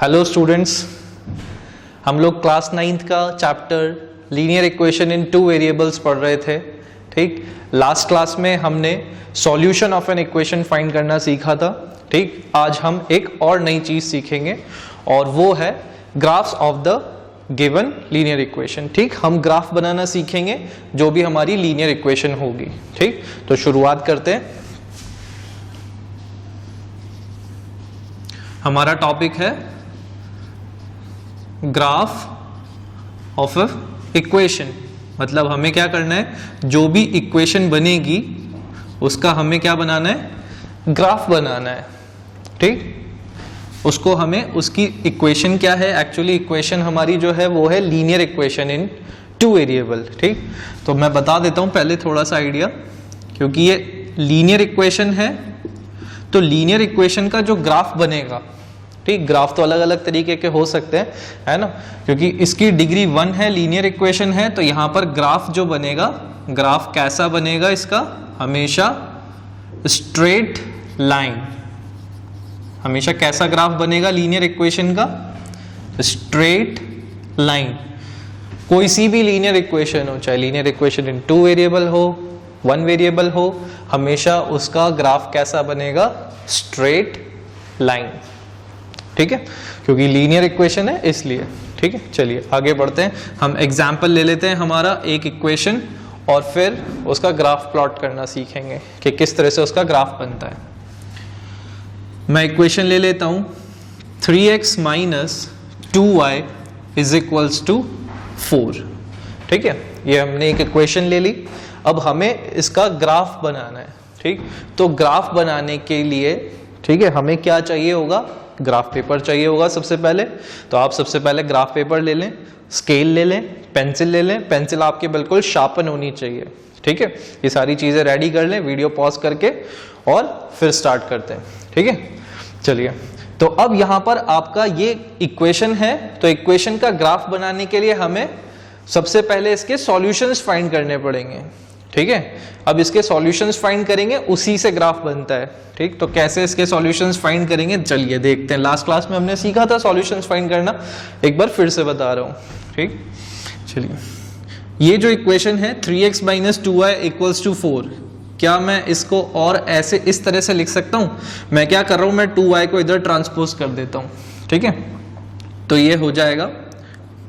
Hello students, हम लोग class 9th का chapter linear equation in two variables पढ़ रहे थे। ठीक, लास्ट क्लास में हमने solution of an equation find करना सीखा था। ठीक, आज हम एक और नई चीज सीखेंगे और वो है graphs of the given linear equation. ठीक, हम ग्राफ बनाना सीखेंगे जो भी हमारी लीनियर इक्वेशन होगी। ठीक, तो शुरुआत करते हैं। हमारा टॉपिक है ग्राफ ऑफ अ इक्वेशन, मतलब हमें क्या करना है, जो भी इक्वेशन बनेगी उसका हमें क्या बनाना है, ग्राफ बनाना है। ठीक, उसको हमें उसकी इक्वेशन क्या है, एक्चुअली इक्वेशन हमारी जो है वो है linear equation in two variable. ठीक, तो मैं बता देता हूं पहले थोड़ा सा आइडिया, क्योंकि ये लीनियर इक्वेशन है तो लीनियर इक्वेशन का जो ग्राफ बनेगा, ठीक, ग्राफ तो अलग अलग तरीके के हो सकते हैं, है ना, क्योंकि इसकी डिग्री 1 है, लीनियर इक्वेशन है, तो यहां पर ग्राफ जो बनेगा, ग्राफ कैसा बनेगा इसका, हमेशा स्ट्रेट लाइन। हमेशा कैसा ग्राफ बनेगा लीनियर इक्वेशन का, स्ट्रेट लाइन। कोई सी भी लीनियर इक्वेशन हो, चाहे linear equation in two variable हो, 1 वेरिएबल हो, हमेशा उसका ग्राफ कैसा बनेगा, स्ट्रेट लाइन। ठीक है, क्योंकि लीनियर इक्वेशन है इसलिए। ठीक है, चलिए आगे बढ़ते हैं। हम एग्जाम्पल ले लेते हैं हमारा एक इक्वेशन और फिर उसका ग्राफ प्लॉट करना सीखेंगे कि किस तरह से उसका ग्राफ बनता है। मैं इक्वेशन ले लेता हूं 3x minus 2y is equals to 4। ठीक है, ये हमने एक इक्वेशन ले ली, अब हमें इसका ग्राफ बनाना है। ठीक, तो ग्राफ बनाने के लिए, ठीक है, हमें क्या चाहिए होगा, ग्राफ पेपर चाहिए होगा सबसे पहले। तो आप सबसे पहले ग्राफ पेपर ले लें, स्केल ले लें, पेंसिल ले लें, पेंसिल आपकी बिल्कुल शार्पन होनी चाहिए। ठीक है, ये सारी चीजें रेडी कर लें, वीडियो पॉज करके और फिर स्टार्ट करते हैं। ठीक है, चलिए, तो अब यहां पर आपका ये इक्वेशन है, तो इक्वेशन का ग्राफ बनाने के लिए हमें सबसे पहले इसके सॉल्यूशंस फाइंड करने पड़ेंगे। ठीक है, अब इसके सॉल्यूशंस फाइंड करेंगे, उसी से ग्राफ बनता है। ठीक, तो कैसे इसके सॉल्यूशंस फाइंड करेंगे, चलिए देखते हैं। लास्ट क्लास में हमने सीखा था सॉल्यूशंस फाइंड करना, एक बार फिर से बता रहा हूं। ठीक, चलिए, ये जो इक्वेशन है 3x minus 2y equals to 4, क्या मैं इसको और ऐसे इस तरह से लिख सकता हूं? मैं क्या कर रहा हूं, मैं 2y को इधर ट्रांसपोज कर देता हूं। ठीक है, तो ये हो जाएगा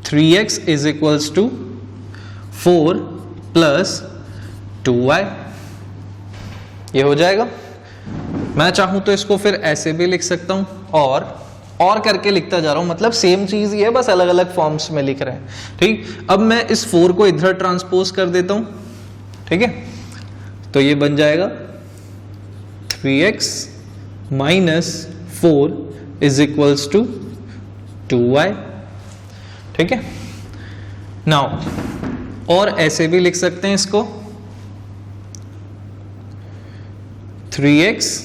3x is equals to 4 plus 2y, ये हो जाएगा। मैं चाहूं तो इसको फिर ऐसे भी लिख सकता हूं और करके लिखता जा रहा हूं, मतलब सेम चीज ही है, बस अलग अलग फॉर्म्स में लिख रहे हैं। ठीक, अब मैं इस 4 को इधर ट्रांसपोज कर देता हूं। ठीक है, तो ये बन जाएगा 3x minus 4 is equals to 2y। ठीक है, नाउ और ऐसे भी लिख सकते हैं इसको, 3x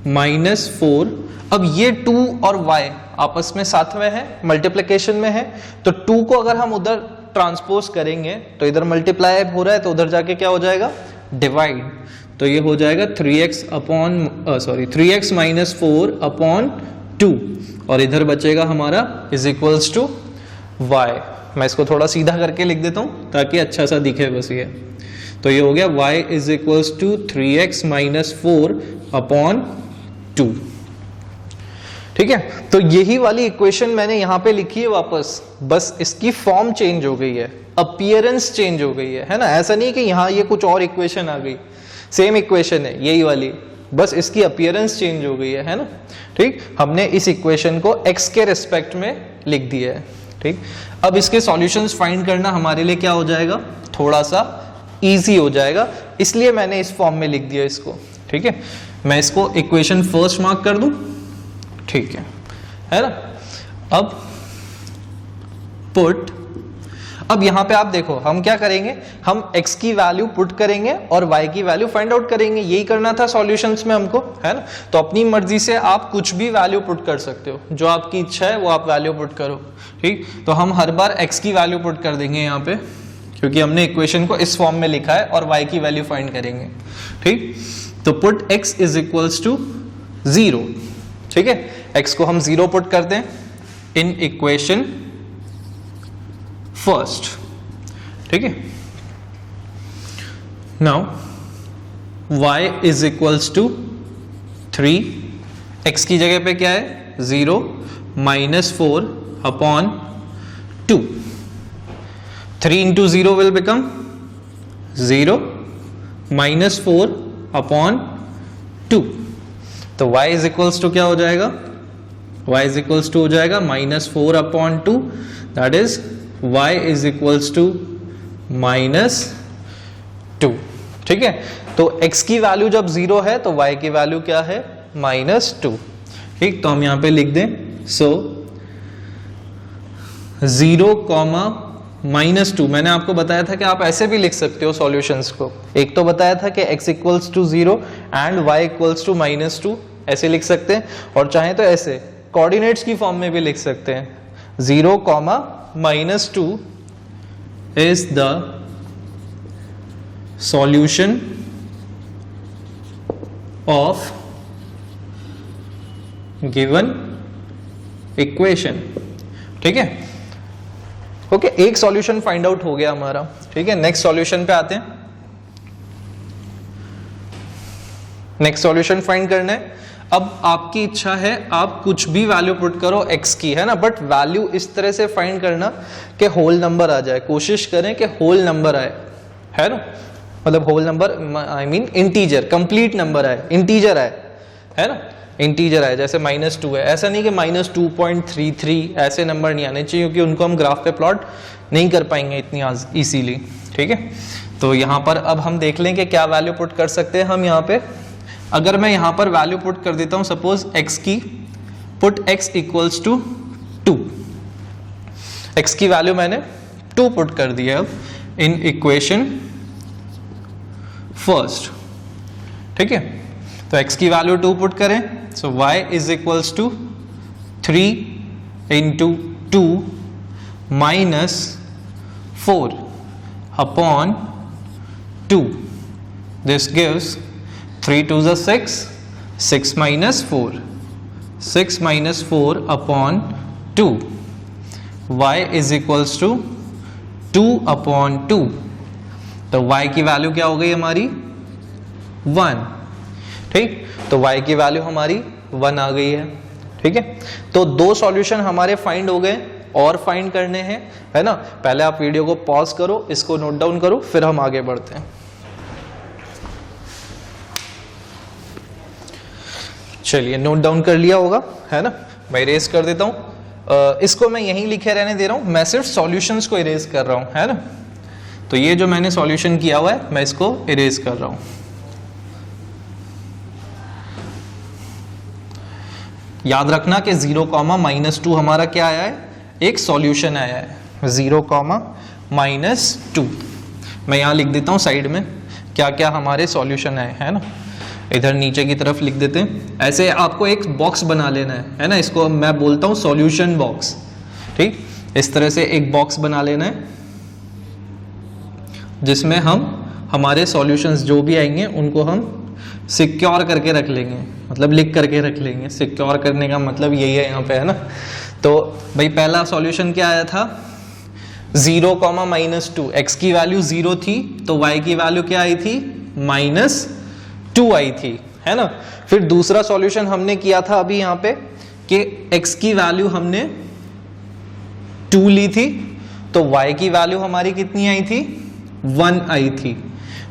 माइनस 4, अब ये 2 और y आपस में साथ में है, मल्टीप्लिकेशन में है, तो 2 को अगर हम उधर ट्रांसपोज करेंगे तो इधर मल्टीप्लाई हो रहा है, तो उधर जाके क्या हो जाएगा, डिवाइड। तो ये हो जाएगा 3x माइनस 4 अपॉन 2, और इधर बचेगा हमारा इज इक्वल्स टू y। मैं इसको थोड़ा सीधा करके लिख देता हूं ताकि अच्छा सा दिखे, बस ये। तो ये हो गया y is equals to 3x minus 4 upon 2। ठीक है, तो यही वाली इक्वेशन मैंने यहां पे लिखी है वापस, बस इसकी फॉर्म चेंज हो गई है, अपीयरेंस चेंज हो गई है ना। ऐसा नहीं कि यहां ये कुछ और इक्वेशन आ गई, सेम इक्वेशन है यही वाली, बस इसकी अपीयरेंस चेंज हो गई है ना। ठीक, हमने इस इक्वेशन को x के रिस्पेक्ट में लिख दिया है। ठीक, अब इसके सॉल्यूशंस फाइंड करना हमारे लिए क्या हो जाएगा, थोड़ा सा इजी हो जाएगा, इसलिए मैंने इस फॉर्म में लिख दिया इसको। ठीक है, मैं इसको इक्वेशन फर्स्ट मार्क कर दूं। ठीक है ना, अब पुट, अब यहां पे आप देखो हम क्या करेंगे, हम x की वैल्यू पुट करेंगे और y की वैल्यू फाइंड आउट करेंगे, यही करना था सॉल्यूशंस में हमको, है ना। तो अपनी मर्जी से आप कुछ भी वैल्यू पुट कर सकते हो, जो आपकी इच्छा है वो आप वैल्यू पुट करो। ठीक, तो हम हर बार x की वैल्यू पुट कर देंगे यहाँ पे, क्योंकि हमने इक्वेशन को इस फॉर्म में लिखा है, और y की वैल्यू फाइंड करेंगे। ठीक, तो put x is equals to 0। ठीक है, x को हम 0 पुट करते हैं, इन इक्वेशन फर्स्ट, ठीक है। Now y is equals to 3, x की जगह पे क्या है 0 -4 upon 2, 3 into 0 will become 0 -4 upon 2, तो y इज इक्वल्स टू क्या हो जाएगा, y इज इक्वल्स टू हो जाएगा -4 upon 2, that is y is equals to -2, ठीक है। तो x की वैल्यू जब 0 है तो y की वैल्यू क्या है -2, ठीक। तो हम यहां पे लिख दें, सो 0, -2, मैंने आपको बताया था कि आप ऐसे भी लिख सकते हो सॉल्यूशंस को। एक तो बताया था कि x equals to 0 and y equals to -2, ऐसे लिख सकते हैं, और चाहे तो ऐसे कोऑर्डिनेट्स की फॉर्म में भी लिख सकते हैं। 0, -2 is the solution of given equation, ठीक है। ओके, एक सॉल्यूशन फाइंड आउट हो गया हमारा, ठीक है। नेक्स्ट सॉल्यूशन पे आते हैं। नेक्स्ट सॉल्यूशन फाइंड करना है। अब आपकी इच्छा है आप कुछ भी वैल्यू पुट करो x की, है ना, बट वैल्यू इस तरह से फाइंड करना कि होल नंबर आ जाए। कोशिश करें कि होल नंबर आए, है ना, मतलब whole number I mean integer, complete number आए, इंटीजर आए, है ना, इंटीजर आए। जैसे -2 है, ऐसा नहीं कि -2.33, ऐसे नंबर नहीं आने चाहिए, क्योंकि उनको हम ग्राफ पे प्लॉट नहीं कर पाएंगे इतनी इजीली, ठीक है। तो यहाँ पर अब हम देख लें कि क्या वैल्यू पुट कर सकते हैं हम यहाँ पे। अगर मैं यहाँ पर वैल्यू पुट कर देता हूँ सपोज x की, put x equals to 2, x की वैल्यू मैंने 2 पुट कर दिया अब इन इक्वेशन फर्स्ट, ठीक है। तो x की वैल्यू 2 पुट करें, so y is equals to 3 into 2 -4 upon 2, this gives 3 2 is 6, 6 - 4, 6 - 4 upon 2, y is equals to 2 upon 2, तो y की वैल्यू क्या हो गई हमारी 1, ठीक। तो y की वैल्यू हमारी 1 आ गई है, ठीक है। तो 2 सॉल्यूशन हमारे फाइंड हो गए, और फाइंड करने हैं, है ना। पहले आप वीडियो को पॉज करो, इसको नोट डाउन करो, फिर हम आगे बढ़ते हैं। चलिए, नोट डाउन कर लिया होगा, है ना। मैं इरेज कर देता हूँ, इसको मैं यहीं लिखे रहने दे रहा हूँ, मैं सिर्फ सॉल्यूशंस को इरेज कर रहा हूँ, है ना। तो ये जो मैंने सॉल्यूशन किया हुआ है मैं इसको इरेज कर रहा हूँ। याद रखना कि 0, -2 हमारा क्या आया है, एक सॉल्यूशन आया है, 0, -2। मैं यहाँ लिख देता हूँ साइड में क्या क्या हमारे सॉल्यूशन आए, है ना। इधर नीचे की तरफ लिख देते हैं। ऐसे आपको एक बॉक्स बना लेना है ना, इसको मैं बोलता हूँ सॉल्यूशन बॉक्स, ठीक। इस तरह से एक बॉक्स बना लेना है जिसमें हम हमारे सॉल्यूशंस जो भी आएंगे उनको हम सिक्योर करके रख लेंगे, मतलब लिख करके रख लेंगे। सिक्योर करने का मतलब यही है यहाँ पे, है ना। तो भाई पहला सॉल्यूशन क्या आया था, 0, -2, x की वैल्यू 0 थी तो y की वैल्यू क्या आई थी -2 आई थी, है ना। फिर दूसरा सॉल्यूशन हमने किया था अभी यहाँ पे कि x की वैल्यू हमने 2 ली थी तो y की वैल्यू हमारी कितनी आई थी 1 आई थी,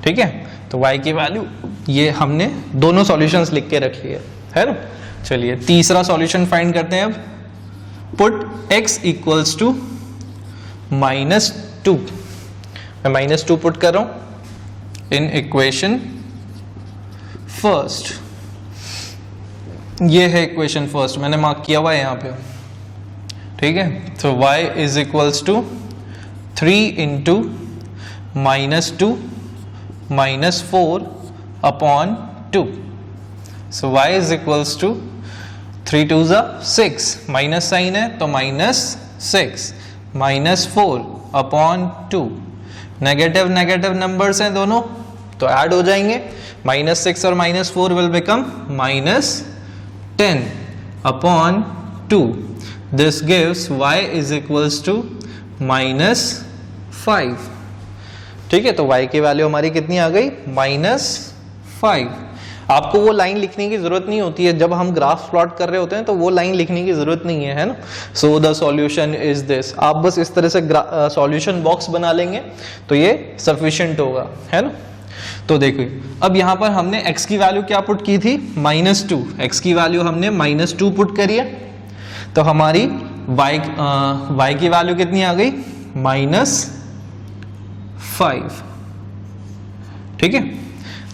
ठीक है। तो y की वैल्यू ये हमने दोनों सॉल्यूशंस लिख के रख लिए, है ना। चलिए तीसरा सॉल्यूशन फाइंड करते हैं अब। पुट x इक्वल्स टू -2, मैं -2 पुट कर रहा हूं इन इक्वेशन फर्स्ट। ये है इक्वेशन फर्स्ट, मैंने मार्क किया हुआ है यहाँ पे, ठीक है। तो y is equals to 3 into -2 -4 upon 2, so y is equals to 3 2 6, minus sign है तो -6 -4 अपॉन 2, नेगेटिव नेगेटिव नंबर्स हैं दोनों तो ऐड हो जाएंगे, -6 और -4 will become -10 upon 2, this gives y is equals to -5। ठीक है, तो y की वैल्यू हमारी कितनी आ गई? -5। आपको वो लाइन लिखने की जरूरत नहीं होती है, जब हम ग्राफ प्लॉट कर रहे होते हैं तो वो लाइन लिखने की जरूरत नहीं है ना। So the solution is this. आप बस इस तरह से सॉल्यूशन बॉक्स बना लेंगे तो ये सफिशिएंट होगा, है ना। तो देखिए अब यहाँ पर हमने x की वैल्यू क्या पुट की थी? -2। x की वैल्यू हमने -2 पुट करी है, तो हमारी y की वैल्यू कितनी आ गई? -5। ठीक है,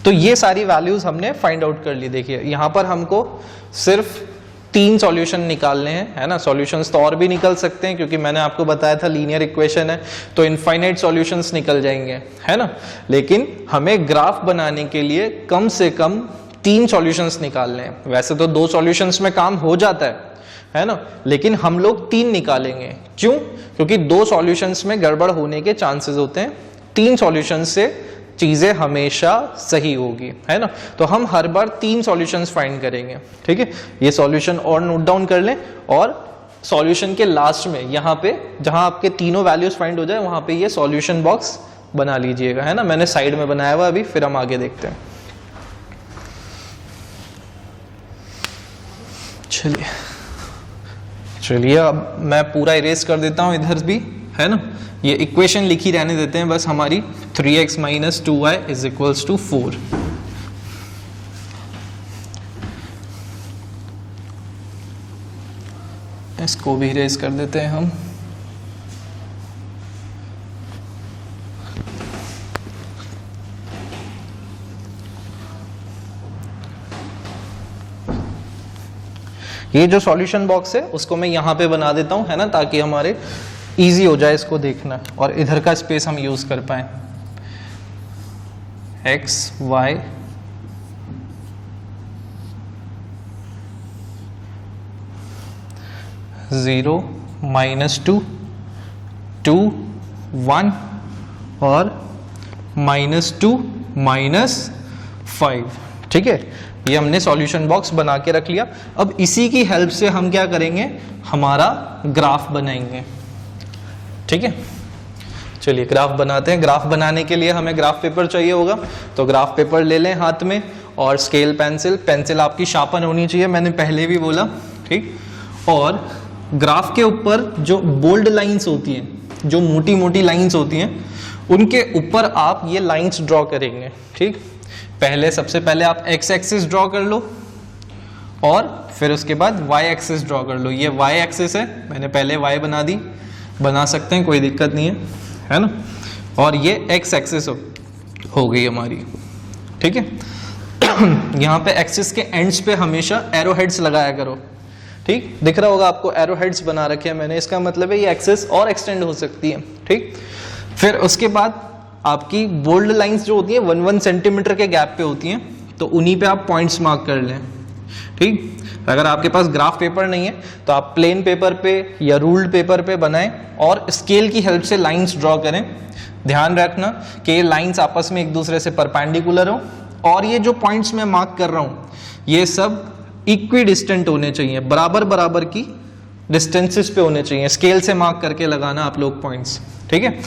तो ये सारी वैल्यूज हमने फाइंड आउट कर ली। देखिए यहाँ पर हमको सिर्फ 3 सॉल्यूशन निकालने हैं, है ना। सॉल्यूशंस तो और भी निकल सकते हैं, क्योंकि मैंने आपको बताया था लीनियर इक्वेशन है तो इनफाइनाइट सॉल्यूशंस निकल जाएंगे, है ना। लेकिन हमें ग्राफ बनाने के लिए कम से कम 3 सॉल्यूशंस निकालने हैं। वैसे तो 2 सॉल्यूशंस में काम हो जाता है ना, लेकिन हम लोग 3 निकालेंगे। क्यों? क्योंकि 2 सॉल्यूशंस में गड़बड़ होने के चांसेस होते हैं, 3 सॉल्यूशंस से चीजें हमेशा सही होगी, है ना। तो हम हर बार 3 सॉल्यूशंस फाइंड करेंगे। ठीक है, ये सॉल्यूशन और नोट डाउन कर लें, और सॉल्यूशन के लास्ट में यहाँ पे जहां आपके तीनों वैल्यूज फाइंड हो जाए वहां पे ये सॉल्यूशन बॉक्स बना लीजिएगा, है ना। मैंने साइड में बनाया हुआ अभी, फिर हम आगे देखते हैं। चलिए अब मैं पूरा इरेज कर देता हूं इधर भी, है ना। ये इक्वेशन लिखी रहने देते हैं बस हमारी, 3x - 2y is equals to 4। इसको भी इरेज कर देते हैं हम। ये जो सॉल्यूशन बॉक्स है उसको मैं यहाँ पे बना देता हूँ, है ना, ताकि हमारे इजी हो जाए इसको देखना, और इधर का स्पेस हम यूज कर पाए। x y (0, -2, 2, 1 और -2, -5। ठीक है, ये हमने सॉल्यूशन बॉक्स बना के रख लिया। अब इसी की हेल्प से हम क्या करेंगे? हमारा ग्राफ बनाएंगे। ठीक है, चलिए ग्राफ बनाते हैं। ग्राफ बनाने के लिए हमें ग्राफ पेपर चाहिए होगा, तो ग्राफ पेपर ले लें हाथ में, और स्केल पेंसिल आपकी शार्पन होनी चाहिए, मैंने पहले भी बोला। ठीक, और ग्राफ के ऊपर जो बोल्ड लाइंस होती हैं, जो मोटी मोटी लाइंस होती हैं, उनके ऊपर आप ये लाइंस ड्रॉ करेंगे। ठीक, सबसे पहले आप x एक्सिस ड्रॉ कर लो, और फिर उसके बाद y एक्सिस ड्रॉ कर लो। ये y एक्सिस है, मैंने पहले y बना दी, बना सकते हैं, कोई दिक्कत नहीं है ना। और ये x एक्सिस हो गई हमारी। ठीक है, यहाँ पे एक्सिस के एंड्स पे हमेशा एरो हेड्स लगाया करो। ठीक, दिख रहा होगा आपको, एरो हेड्स बना रखे हैं मैंने, इसका मतलब है ये एक्सिस और एक्सटेंड हो सकती है। ठीक, फिर उसके बाद आपकी बोल्ड लाइंस जो होती हैं 1-1 सेंटीमीटर के गैप पे होती हैं, तो उन्हीं पे आप पॉइंट्स मार्क कर लें। ठीक, अगर आपके पास ग्राफ पेपर नहीं है तो आप प्लेन पेपर पे या रूल्ड पेपर पे बनाएं, और स्केल की हेल्प से लाइंस ड्रॉ करें। ध्यान रखना कि ये लाइंस आपस में एक दूसरे से परपेंडिकुलर हो, और ये जो पॉइंट्स मैं मार्क कर रहा हूँ ये सब इक्वी डिस्टेंट होने चाहिए, बराबर बराबर की डिस्टेंसेस पे होने चाहिए। स्केल से मार्क करके लगाना आप लोग पॉइंट्स। ठीक है,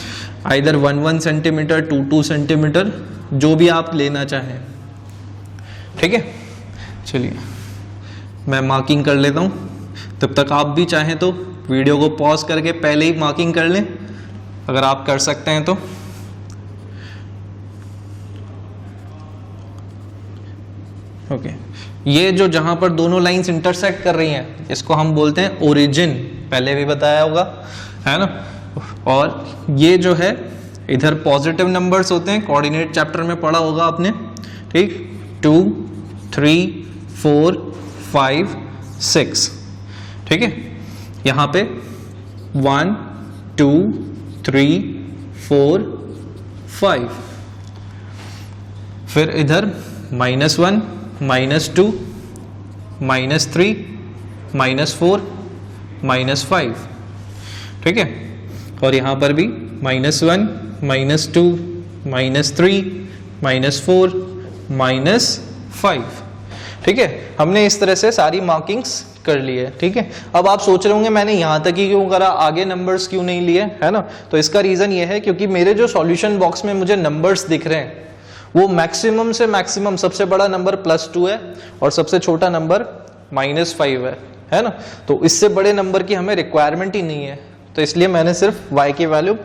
आइदर 1-1 सेंटीमीटर, 2-2 सेंटीमीटर, जो भी आप लेना चाहें। ठीक है, चलिए मैं मार्किंग कर लेता हूँ, तब तक आप भी चाहें तो वीडियो को पॉज करके पहले ही मार्किंग कर लें, अगर आप कर सकते हैं तो। ओके, ये जो जहां पर दोनों लाइंस इंटरसेक्ट कर रही हैं इसको हम बोलते हैं ओरिजिन, पहले भी बताया होगा, है ना। और ये जो है इधर पॉजिटिव नंबर्स होते हैं, कोऑर्डिनेट चैप्टर में पढ़ा होगा आपने। ठीक, 2, 3, 4, 5, 6। ठीक है, यहाँ पे 1, 2, 3, 4, 5। फिर इधर -1, -2, -3, -4, -5। ठीक है, और यहाँ पर भी -1, -2, -3, -4, -5। ठीक है, हमने इस तरह से सारी मार्किंग्स कर लिए, ठीक है। अब आप सोच रहे होंगे मैंने यहाँ तक ही क्यों करा, आगे नंबर्स क्यों नहीं लिए, है ना। तो इसका रीजन ये है क्योंकि मेरे जो सॉल्यूशन बॉक्स में मुझे नंबर्स दिख रहे हैं वो मैक्सिमम से मैक्सिमम सबसे बड़ा नंबर +2 है और सबसे छोटा नंबर -5 है ना। तो इससे बड़े नंबर की हमें रिक्वायरमेंट ही नहीं है, तो इसलिए मैंने सिर्फ y की वैल्यू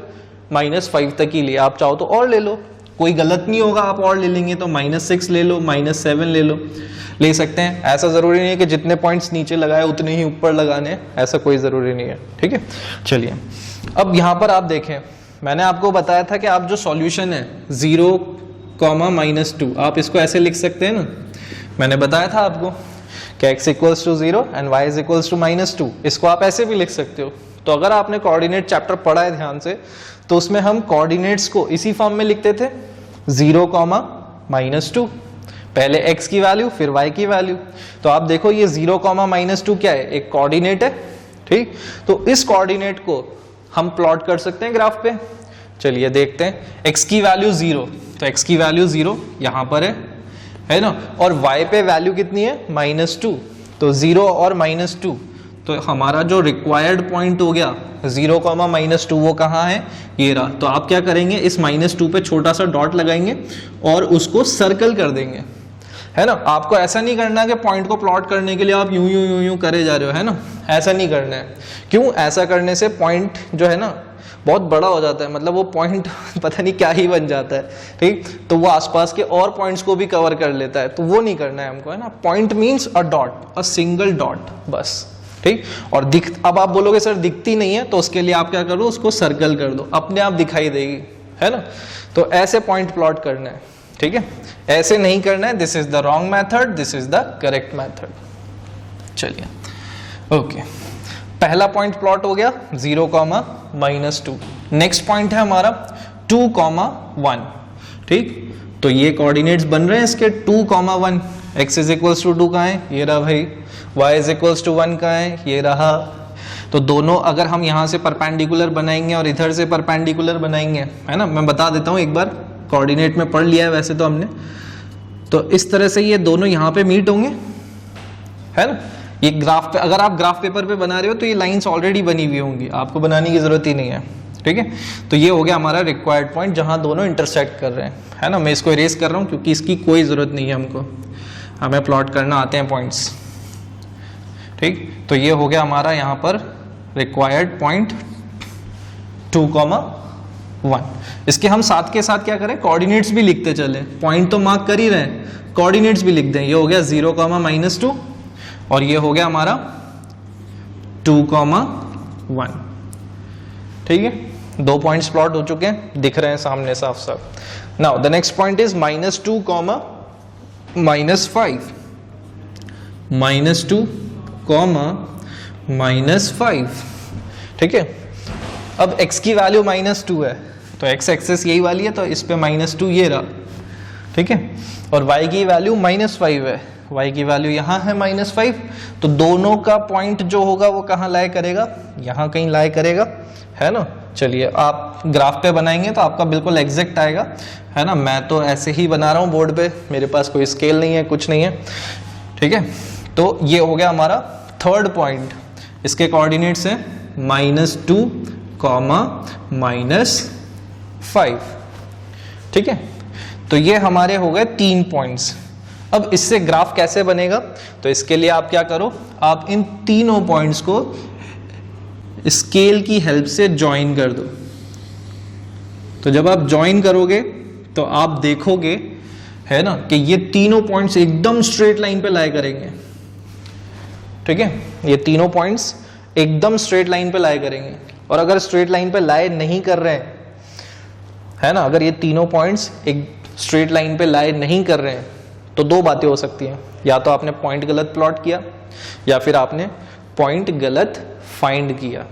-5 तक ही लिया। आप चाहो तो और ले लो, कोई गलत नहीं होगा, आप और ले लेंगे तो -6 ले लो, -7 ले लो, ले सकते हैं। ऐसा जरूरी नहीं है कि जितने पॉइंट्स नीचे लगाए उतने ही ऊपर लगाने हैं, ऐसा कोई जरूरी नहीं है, ठीक है। चलिए अब यहाँ पर आप देखें, मैंने आपको बताया था कि आप जो सॉल्यूशन है 0, -2 आप इसको ऐसे लिख सकते हैं ना, मैंने बताया था आपको कि x = 0 एंड y = -2, इसको आप ऐसे भी लिख सकते हो। तो अगर आपने कोऑर्डिनेट चैप्टर पढ़ा है ध्यान से तो उसमें हम कोऑर्डिनेट्स को इसी फॉर्म में लिखते थे 0, -2, पहले x की वैल्यू फिर y की वैल्यू। तो आप देखो ये 0, -2 क्या है, एक कोऑर्डिनेट है, ठीक। तो इस कोऑर्डिनेट को हम प्लॉट कर सकते हैं ग्राफ पे। चलिए देखते हैं, x की वैल्यू 0, तो x की वैल्यू 0 यहाँ पर है ना, और y पे वैल्यू कितनी है -2, तो 0 और -2, तो हमारा जो रिक्वायर्ड पॉइंट हो गया 0, -2 वो कहाँ है, ये रहा। तो आप क्या करेंगे, इस -2 पे छोटा सा डॉट लगाएंगे और उसको सर्कल कर देंगे, है ना। आपको ऐसा नहीं करना है कि पॉइंट को प्लॉट करने के लिए आप यूं यूं यूं यूं करे जा रहे हो, है ना, ऐसा नहीं करना है। क्यों, ऐसा करने से पॉइंट जो है ना बहुत बड़ा हो जाता है, मतलब वो पॉइंट पता नहीं क्या ही बन जाता है, ठीक। तो वो आसपास के और पॉइंट्स को भी कवर कर लेता है, तो वो नहीं करना है हमको, है ना। Point means a dot, a single dot, बस, ठीक। और अब आप बोलोगे सर दिखती नहीं है, तो उसके लिए आप क्या करो, उसको सर्कल कर दो, अपने आप दिखाई देगी, है ना। तो ऐसे पॉइंट प्लॉट करना है, ठीक है, ऐसे नहीं करना है। This is the wrong method, this is the correct method. चलिए ओके, पहला पॉइंट प्लॉट हो गया 0, -2। नेक्स्ट पॉइंट है हमारा 2, 1, ठीक। तो ये कोऑर्डिनेट्स बन रहे हैं इसके 2, 1, x = 2 कहाँ है, ये रहा भाई, y = 1 कहाँ है, ये रहा। तो दोनों अगर हम यहाँ से परपेंडिकुलर बनाएंगे और इधर से परपेंडिकुलर बनाएंगे, है ना, मैं बता देता हूँ, एक बार कोऑर्डिनेट में पढ़ लिया है वैसे तो हमने। तो इस तरह से ये दोनों यहाँ पे मीट होंगे, है ना। ये ग्राफ पे, अगर आप ग्राफ पेपर पे बना रहे हो तो ये लाइंस ऑलरेडी बनी हुई होंगी, आपको बनाने की जरूरत ही नहीं है, ठीक है। तो ये हो गया हमारा रिक्वायर्ड पॉइंट जहां दोनों इंटरसेक्ट कर रहे हैं, है ना। मैं इसको इरेज कर रहा हूं क्योंकि इसकी कोई जरूरत नहीं है हमको, हमें प्लॉट करना आते हैं पॉइंट्स, ठीक। तो ये हो गया हमारा यहाँ पर रिक्वायर्ड पॉइंट 2, 1। इसके हम साथ के साथ क्या करें, कोऑर्डिनेट्स भी लिखते चले, पॉइंट तो मार्क कर ही रहे हैं, कोऑर्डिनेट्स भी लिख दें। ये हो गया 0, -2 और ये हो गया हमारा 2, 1, ठीक है। 2 पॉइंट्स प्लॉट हो चुके हैं, दिख रहे हैं सामने साफ साफ। Now the next point is -2, -5, -2, -5, ठीक है। अब x की वैल्यू -2 है, तो x एक्सिस यही वाली है, तो इस पे -2 ये रहा, ठीक है। और y की वैल्यू -5 है, y की वैल्यू यहाँ है -5, तो दोनों का पॉइंट जो होगा वो कहाँ लाए करेगा, यहाँ कहीं लाए करेगा, है ना। चलिए आप ग्राफ पे बनाएंगे तो आपका बिल्कुल एग्जैक्ट आएगा, है ना। मैं तो ऐसे ही बना रहा हूँ बोर्ड पे, मेरे पास कोई स्केल नहीं है, कुछ नहीं है, ठीक है। तो ये हो गया हमारा थर्ड पॉइंट, इसके कोऑर्डिनेट्स हैं -2, -5, ठीक है। तो ये हमारे हो गए 3 पॉइंट्स। अब इससे ग्राफ कैसे बनेगा, तो इसके लिए आप क्या करो, आप इन तीनों पॉइंट्स को स्केल की हेल्प से ज्वाइन कर दो। तो जब आप ज्वाइन करोगे तो आप देखोगे, है ना, कि ये तीनों पॉइंट्स एकदम स्ट्रेट लाइन पे लाए करेंगे, ठीक है। ये तीनों पॉइंट्स एकदम स्ट्रेट लाइन पे लाए करेंगे। और अगर स्ट्रेट लाइन पे लाए नहीं कर रहे हैं, है ना, अगर ये तीनों पॉइंट्स एक स्ट्रेट लाइन पे लाए नहीं कर रहे हैं तो 2 बातें हो सकती हैं, या तो आपने पॉइंट गलत प्लॉट किया या फिर आपने पॉइंट गलत फाइंड किया,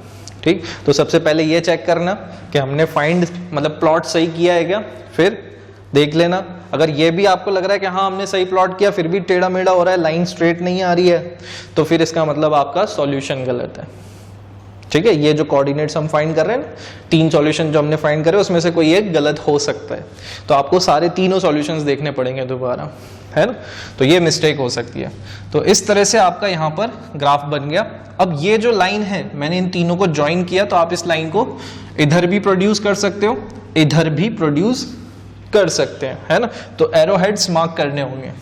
ठीक। तो सबसे पहले ये चेक करना कि हमने फाइंड मतलब प्लॉट सही किया है क्या, फिर देख लेना। अगर ये भी आपको लग रहा है कि हाँ हमने सही प्लॉट किया फिर भी टेढ़ा मेढ़ा हो रहा है, लाइन स्ट्रेट नहीं आ रही है, तो फिर इसका मतलब आपका सॉल्यूशन गलत है, ठीक है, ये जो कोऑर्डिनेट्स हम फाइंड कर रहे हैं ना, 3 सॉल्यूशन जो हमने फाइंड करे उसमें से कोई एक गलत हो सकता है, तो आपको सारे तीनों सॉल्यूशंस देखने पड़ेंगे दोबारा, है ना, तो ये मिस्टेक हो सकती है। तो इस तरह से आपका यहाँ पर ग्राफ बन गया। अब ये जो लाइन है मैंने इन तीनों को ज्वाइन किया, तो आप इस लाइन को इधर भी प्रोड्यूस कर सकते हो, इधर भी प्रोड्यूस कर सकते हैं, है ना, तो एरो हेड्स मार्क करने होंगे।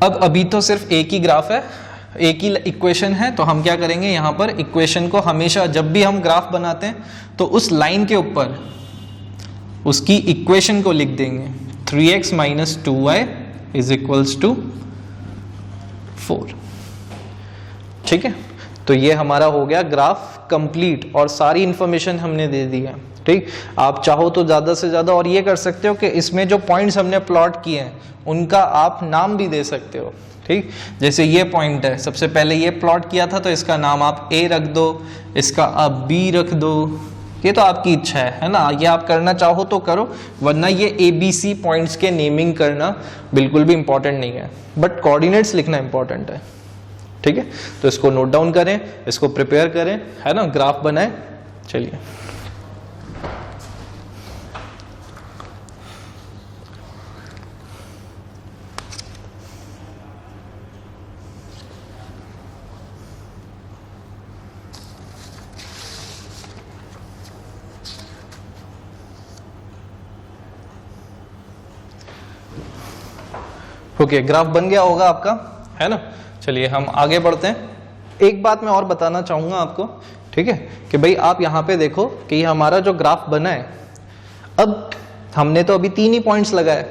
अब अभी तो सिर्फ एक ही ग्राफ है, एक ही इक्वेशन है, तो हम क्या करेंगे, यहाँ पर इक्वेशन को हमेशा जब भी हम ग्राफ बनाते हैं तो उस लाइन के ऊपर उसकी इक्वेशन को लिख देंगे, 3x minus 2y is equals to 4। ठीक है, तो ये हमारा हो गया ग्राफ कंप्लीट और सारी इंफॉर्मेशन हमने दे दी है। ठीक, आप चाहो तो ज़्यादा से ज़्यादा और ये कर सकते हो कि इसमें जो पॉइंट्स हमने प्लॉट किए हैं उनका आप नाम भी दे सकते हो। ठीक, जैसे ये पॉइंट है, सबसे पहले ये प्लॉट किया था तो इसका नाम आप A रख दो, इसका आप B रख दो, ये तो आपकी इच्छा है ना, ये आप करना चाहो तो करो, वरना ये ABC पॉइंट्स के नेमिंग करना बिल्कुल भी इंपॉर्टेंट नहीं है, बट कोऑर्डिनेट्स लिखना इंपॉर्टेंट है। ठीक है, तो इसको नोट डाउन करें, इसको प्रिपेयर करें, है ना, ग्राफ बनाएं। चलिए ओके, ग्राफ बन गया होगा आपका, है ना। चलिए हम आगे बढ़ते हैं। एक बात मैं और बताना चाहूंगा आपको, ठीक है, कि भाई आप यहाँ पे देखो कि ये हमारा जो ग्राफ बना है, अब हमने तो अभी 3 ही पॉइंट्स लगाए,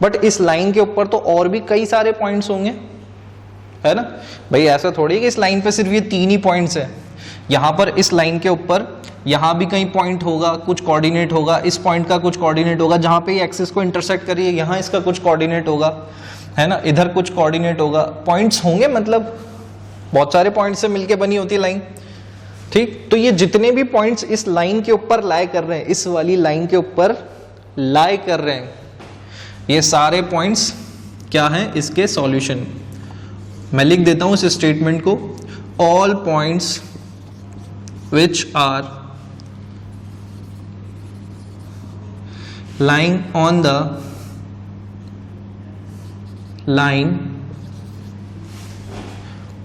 बट इस लाइन के ऊपर तो और भी कई सारे पॉइंट्स होंगे, है ना भाई। ऐसा थोड़ी है कि इस लाइन पे सिर्फ ये 3 ही पॉइंट्स है, यहाँ पर इस लाइन के ऊपर यहाँ भी कहीं पॉइंट होगा, कुछ कोऑर्डिनेट होगा, इस पॉइंट का कुछ कोऑर्डिनेट होगा, जहाँ पे ये एक्सिस को इंटरसेक्ट करिए यहाँ इसका कुछ कोऑर्डिनेट होगा, है ना, इधर कुछ कोऑर्डिनेट होगा, पॉइंट्स होंगे, मतलब बहुत सारे पॉइंट से मिलके बनी होती है लाइन। ठीक, तो ये जितने भी पॉइंट्स इस लाइन के ऊपर लाई कर रहे हैं, इस वाली लाइन के ऊपर लाई कर रहे हैं, ये सारे पॉइंट्स क्या हैं, इसके सॉल्यूशन। मैं लिख देता हूं इस स्टेटमेंट को, all points which are lying on the line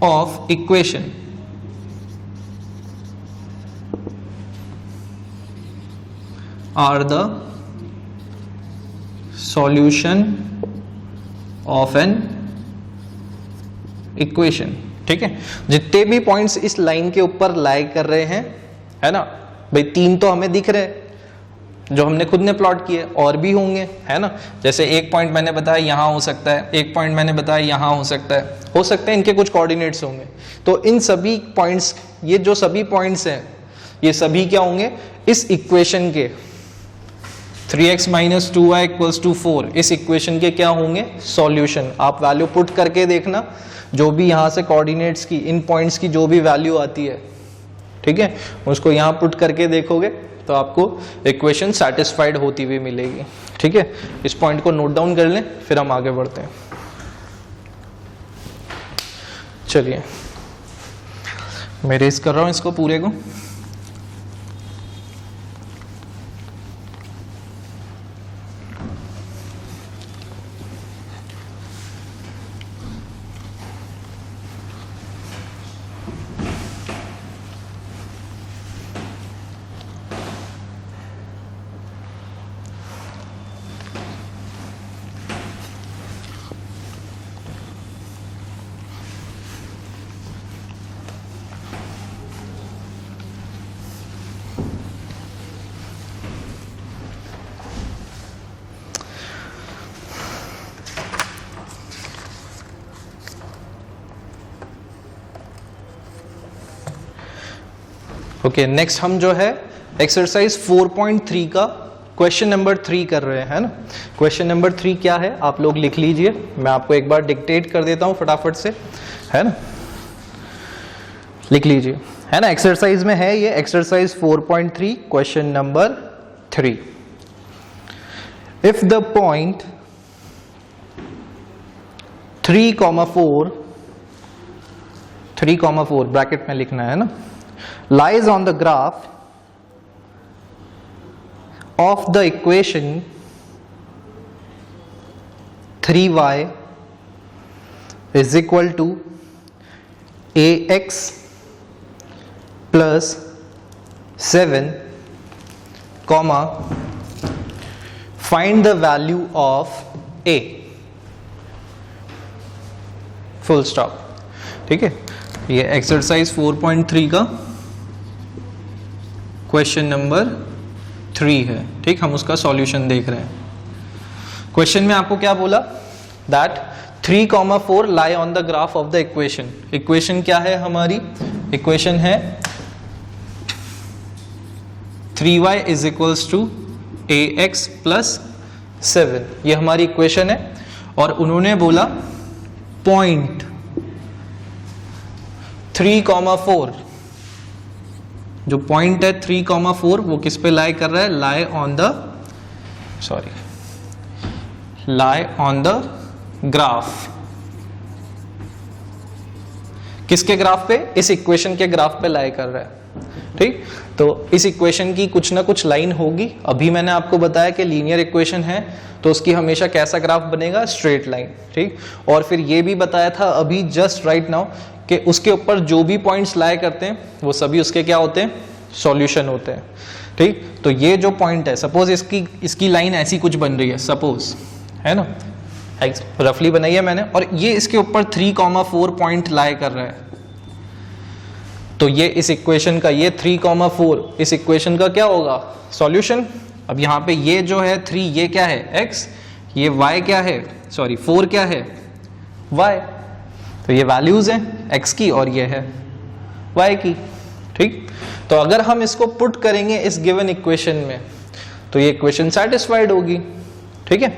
of equation are the solution of an equation। ठीक है, जितने भी पॉइंट्स इस लाइन के ऊपर लाई कर रहे हैं, है ना भाई, 3 तो हमें दिख रहे हैं जो हमने खुद ने प्लॉट किए, और भी होंगे, है ना। जैसे एक पॉइंट मैंने बताया यहाँ हो सकता है, एक पॉइंट मैंने बताया यहाँ हो सकता है इनके कुछ कोऑर्डिनेट्स होंगे। तो इन सभी पॉइंट्स, ये जो सभी पॉइंट्स हैं, ये सभी क्या होंगे, इस इक्वेशन के 3x minus 2y equals to 4, इस इक्वेशन के क्या होंगे, सॉल्यूशन। आप वैल्यू पुट करके देखना, जो भी यहाँ से कोऑर्डिनेट्स की, इन पॉइंट्स की जो भी वैल्यू आती है, ठीक है, उसको यहाँ पुट करके देखोगे तो आपको इक्वेशन सेटिस्फाइड होती हुई मिलेगी। ठीक है, इस पॉइंट को नोट डाउन कर लें, फिर हम आगे बढ़ते हैं। चलिए मैं रेस कर रहा हूँ इसको पूरे को। ओके, नेक्स्ट हम जो है एक्सरसाइज 4.3 का क्वेश्चन नंबर 3 कर रहे हैं, है ना। क्वेश्चन नंबर 3 क्या है, आप लोग लिख लीजिए, मैं आपको एक बार डिक्टेट कर देता हूं फटाफट से, है ना, लिख लीजिए, है ना। एक्सरसाइज में है ये, exercise 4.3 question number 3। If the point 3,4 bracket में लिखना है ना, lies on the graph of the equation 3y is equal to ax plus 7 comma find the value of a, full stop. ठीक है, ये एक्सरसाइज 4.3 का क्वेश्चन नंबर 3 है। ठीक, हम उसका सॉल्यूशन देख रहे हैं। क्वेश्चन में आपको क्या बोला, that 3,4 lie on the graph of the equation. Equation क्या है हमारी, इक्वेशन है 3y is equals to ax plus 7, ये हमारी इक्वेशन है। और उन्होंने बोला पॉइंट 3,4, जो पॉइंट है 3,4 वो किस पे लाई कर रहा है, लाई ऑन द ग्राफ। किसके ग्राफ पे, इस इक्वेशन के ग्राफ पे लाई कर रहा है। ठीक, तो इस इक्वेशन की कुछ ना कुछ लाइन होगी। अभी मैंने आपको बताया कि लीनियर इक्वेशन है तो उसकी हमेशा कैसा ग्राफ बनेगा, स्ट्रेट लाइन। ठीक, और फिर ये भी बताया था अभी जस्ट राइट नाउ कि उसके ऊपर जो भी पॉइंट्स लाई करते हैं वो सभी उसके क्या होते हैं, सॉल्यूशन होते हैं। ठीक, तो ये जो पॉइंट है, सपोज इसकी लाइन ऐसी कुछ बन रही है, सपोज, है ना, रफली बनाई है मैंने, और ये इसके ऊपर 3,4 पॉइंट लाई कर रहा है। तो ये इस इक्वेशन का, ये 3,4 इस इक्वेशन का क्या होगा, सॉल्यूशन। अब यहाँ पे ये जो है 3, ये क्या है x, ये y क्या है, सॉरी 4 क्या है, y। तो ये वैल्यूज हैं x की और ये है y की। ठीक, तो अगर हम इसको पुट करेंगे इस गिवन इक्वेशन में तो ये इक्वेशन सेटिस्फाइड होगी। ठीक है,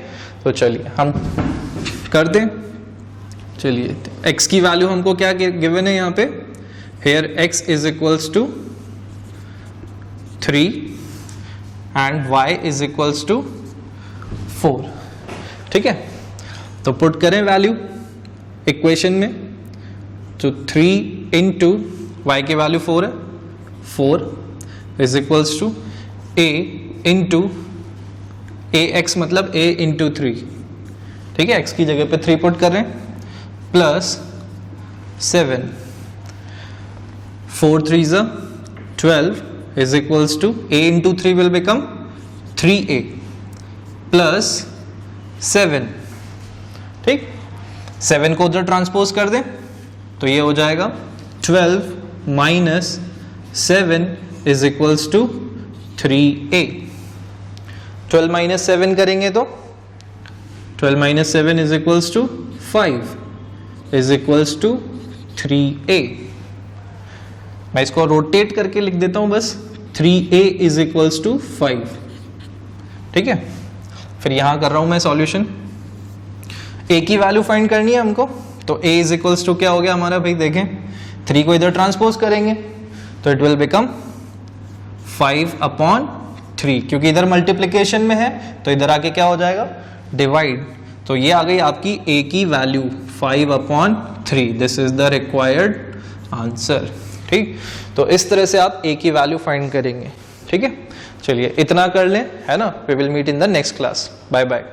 तो चलिए हम कर दें। चलिए x की वैल्यू हमको क्या गिवन है यहाँ पे, here x is equals to 3 and y is equals to 4। ठीक है, तो पुट करें वैल्यू इक्वेशन में, तो 3 इंटू y की वैल्यू 4 है, 4 is equals to a into ax मतलब a इंटू 3। ठीक है, x की जगह पे 3 पुट कर रहे हैं, plus 7, 4 3s are 12 is equals to a into 3 will become 3a plus 7। ठीक, 7 को उधर ट्रांसपोज कर दें तो ये हो जाएगा 12 minus 7 is equals to 3a। 12 minus 7 करेंगे तो 12 minus 7 is equals to 5 is equals to 3a। मैं इसको रोटेट करके लिख देता हूं बस, 3a इज इक्वल्स टू 5। ठीक है, फिर यहां कर रहा हूं मैं सॉल्यूशन। a की वैल्यू फाइंड करनी है हमको, तो a इज इक्वल्स टू क्या हो गया हमारा भाई, देखें 3 को इधर ट्रांसपोज करेंगे तो इट विल बिकम 5/3, क्योंकि इधर मल्टीप्लिकेशन में है तो इधर आके क्या हो जाएगा, डिवाइड। तो ये आ गई आपकी a की value 5/3। This is the required answer. ठीक, तो इस तरह से आप a की वैल्यू फाइंड करेंगे। ठीक है, चलिए इतना कर लें, है ना। We will meet in the next class. Bye bye.